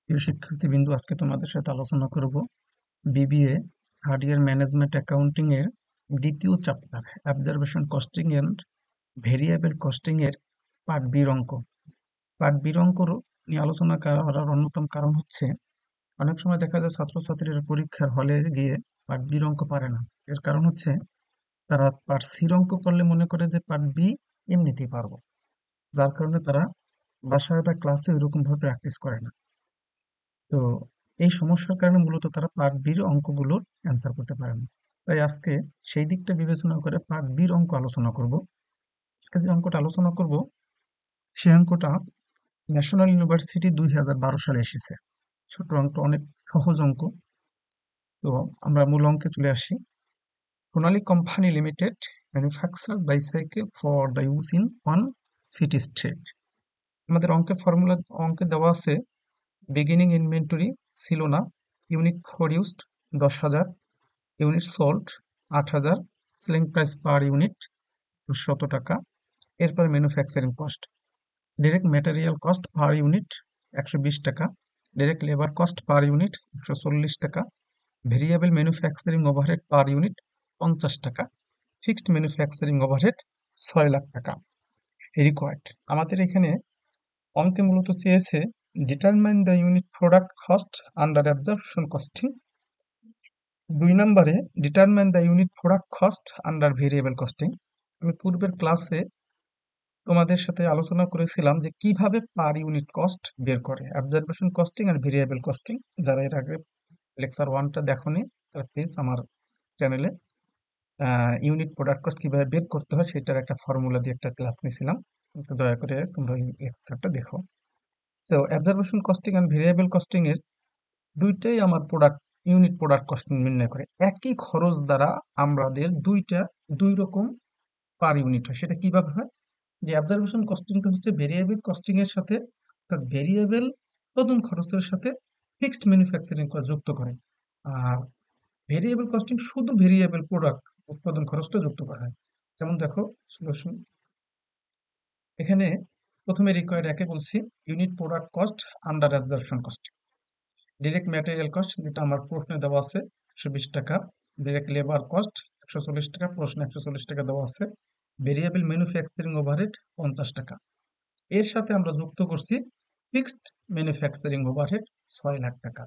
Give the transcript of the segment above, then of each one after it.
প্রিয় শিক্ষার্থীবৃন্দ, আজকে তোমাদের সাথে আলোচনা করব BBA third year management accounting এর দ্বিতীয় chapter observation costing and variable costing এর পার্ট বির অঙ্ক। পার্ট বির অঙ্ক নিয়ে আলোচনা করার অন্যতম কারণ হচ্ছে অনেক সময় দেখা যায় ছাত্রছাত্রীরা পরীক্ষার হলে গিয়ে পার্ট বির অঙ্ক পারে না। এর কারণ হচ্ছে তারা পার্ট সির অঙ্ক করলে মনে করে যে পার্ট বি এমনিতেই পারবো, যার কারণে তারা বাসায় বা ক্লাসে ওইরকম ভাবে প্র্যাকটিস করে না। তো এই সমস্যার কারণে মূলত তারা পার্ট বির অঙ্কগুলোর অ্যান্সার করতে পারে না। তাই আজকে সেই দিকটা বিবেচনা করে পার্ট বির অঙ্ক আলোচনা করব। আজকে যে অঙ্কটা আলোচনা করব সেই অঙ্কটা ন্যাশনাল ইউনিভার্সিটি 2012 সালে এসেছে। ছোট অঙ্ক, অনেক সহজ অঙ্ক। তো আমরা মূল অঙ্কে চলে আসি। Sonali company limited manufactures bicycle for the use in one city street. আমাদের অঙ্কের ফর্মুলা অঙ্কে দেওয়া আছে বিগিনিং ইনভেন্টরি ছিল না, unit produced 10,000, unit sold 8,000, selling price per unit 100 টাকা। এরপর manufacturing cost, direct material cost per unit 120 টাকা, direct labour cost per unit 140 টাকা, variable manufacturing overhead per unit 50 টাকা, ফিক্সড ম্যানুফ্যাকচারিং ওভারহেড 6 লাখ টাকা। রিকোয়ার্ড আমাদের এখানে অঙ্কে মূলত চেয়েছে determine the unit product cost under absorption costing. 2 নম্বরে determine the unit product cost under variable costing. আমি পূর্বের ক্লাসে তোমাদের সাথে আলোচনা করেছিলাম যে কিভাবে পার ইউনিট কস্ট বের করে, অবজারভেশন কস্টিং আর ভেরিয়েবল কস্টিং। যারা এর আগে লেকচার 1টা দেখোনি তারা প্লিজ আমার চ্যানেলে ইউনিট প্রোডাক্ট কস্ট কিভাবে বের করতে হয় সেটার একটা ফর্মুলা দিয়ে একটা ক্লাস নিয়েছিলাম। তো দয়া করে তোমরা এই লেকচারটা দেখো। তো অবজারভেশন কস্টিং আর ভেরিয়েবল কস্টিং এর দুইটাই আমার ইউনিট প্রোডাক্ট কস্টিং নির্ণয় করে। একই খরচ দ্বারা আমাদের দুই রকম পার ইউনিট হয়। সেটা কিভাবে হয়? যে অবজারভেশন কস্টিংটা হচ্ছে ভেরিয়েবল কস্টিং এর সাথে, অর্থাৎ ভেরিয়েবল উৎপাদন খরচের সাথে ফিক্সড ম্যানুফ্যাকচারিং কস্ট যুক্ত করে। আর ভেরিয়েবল কস্টিং শুধু ভেরিয়েবল প্রোডাক্ট উৎপাদন খরচটা যুক্ত করা হয়। যেমন দেখো সলিউশন, এখানে প্রথমে রিকোয়ার্ড একে বলছি unit product cost under absorption costing. Direct material cost, যেটা আমার প্রশ্নে দেওয়া আছে 120 টাকা। ডিরেক্ট লেবার কস্ট 140 টাকা, প্রশ্নে 140 টাকা দেওয়া আছে। ভেরিয়েবল ম্যানুফ্যাকচারিং ওভারহেড 50 টাকা। এর সাথে আমরা যুক্ত করছি ফিক্সড ম্যানুফ্যাকচারিং ওভারহেড 6 লাখ টাকা।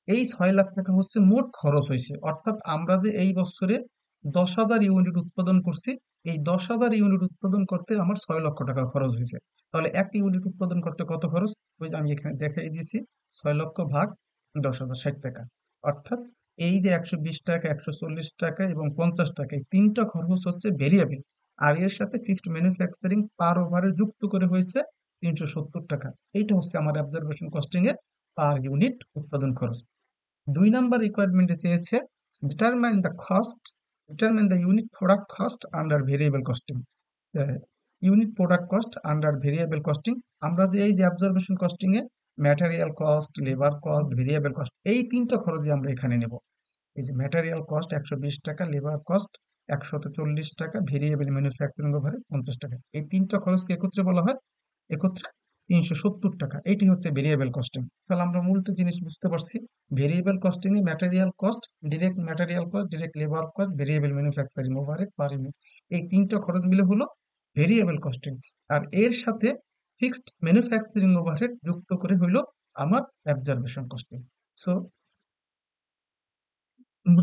এই 6 লাখ টাকা হচ্ছে মোট খরচ হয়েছে, অর্থাৎ আমরা যে এই বছরে 10,000 ইউনিট উৎপাদন করছি, এই 10,000 ইউনিট উৎপাদন করতে আমার 6 লক্ষ টাকা খরচ হয়েছে। তাহলে এক ইউনিট উৎপাদন করতে কত খরচ? ওই যে আমি এখানে দেখাই দিয়েছি, 6 লক্ষ ভাগ 10,000, 60 টাকা। অর্থাৎ এই যে 120 টাকা, 140 টাকা এবং 50 টাকা, এই তিনটা খরচ হচ্ছে ভেরিয়েবল। আর এর সাথে ফিক্সড ম্যানুফ্যাকচারিং পার ওভারে যুক্ত করে হয়েছে 370 টাকা। এইটা হচ্ছে আমার অবজারভেশন কস্টিং এর পার ইউনিট উৎপাদন খরচ। 2 নাম্বার রিকোয়ারমেন্টে চেয়েছে determine the cost, determine the unit product cost under variable costing. Unit product cost under variable costing, আমরা যে এই যে অবজারভেশন কস্টিং এ material cost, labour cost, variable cost, এই তিনটা খরচই আমরা এখানে নেব। এই যে ম্যাটেরিয়াল কস্ট 120 টাকা, লেবার কস্ট 140 টাকা, ভেরিয়েবল ম্যানুফ্যাকচারিং ওভারহেড 50 টাকা, এই তিনটা খরচকে একত্রে বলা হয় একত্রে 370 টাকা। এটি হচ্ছে ভেরিয়েবল কস্টিং। তাহলে আমরা মূলত জিনিস বুঝতে পারছি, ভেরিয়েবল কস্টিং এ material cost, direct material cost, direct labour cost, variable manufacturing overhead per unit, এই তিনটা খরচ মিলে হলো ভেরিয়েবল কস্টিং। আর এর সাথে ফিক্সড ম্যানুফ্যাকচারিং ওভারহেড যুক্ত করে হইলো আমার অবজারভেশন কস্টিং। সো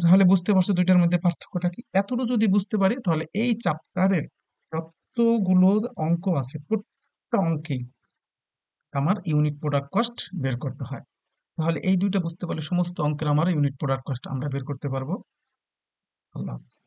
তাহলে বুঝতে পারছো দুইটার মধ্যে পার্থক্যটা কি। এতটুকু যদি বুঝতে পারি তাহলে এই চ্যাপ্টারের যতগুলো অঙ্ক আছে প্রত্যেকটা অঙ্কেই আমার ইউনিট প্রোডাক্ট কস্ট বের করতে হয়। তাহলে এই দুইটা বুঝতে পারলে সমস্ত অঙ্কের আমার ইউনিট প্রোডাক্ট কস্ট আমরা বের করতে পারবো। আল্লাহ হাফেজ।